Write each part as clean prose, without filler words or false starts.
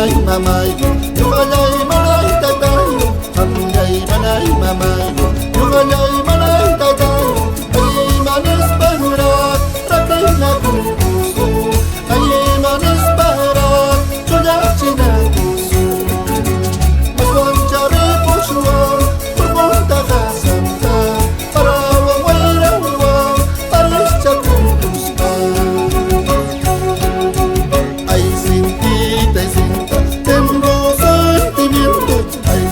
manay mamay yugalay manay tatay hamday manay mamay yugalay manay tatay ay manis barat ratay na puso ay manis barat sudah cina puso aswang cari puswa berpunta kasanta parawang wairawang alis cakutus pa ay sinta tengo sentimiento ay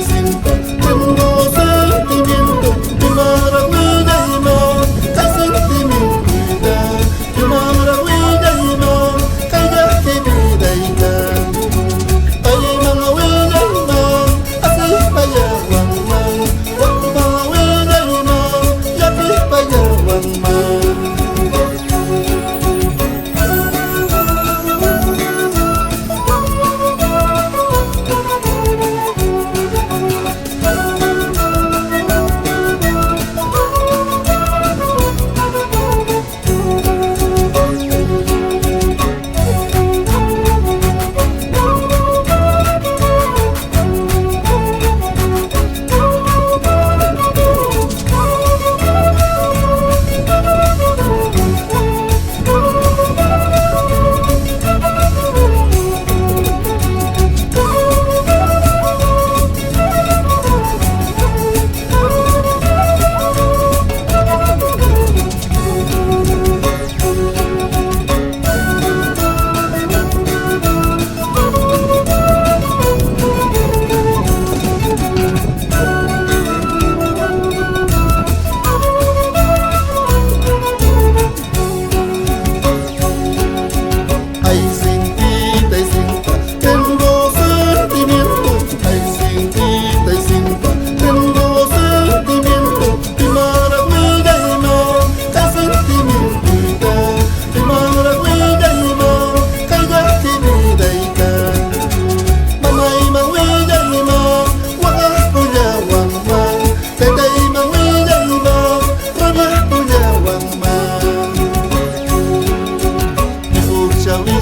sinta tengo sentimiento di maravilla y man kay sentimiento di maravilla y man kaya kibida ina ay mga willa y man asay payawang man wag mga willa y man yaki payawang man ay sinta tengo sentimiento ay sinta tengo sentimiento di maravilla y man kay sentimiento di maravilla y man kaya kibida ika mamay mawilla y man wag puyawang man tatay mawilla y man rabah puyawang man Shall we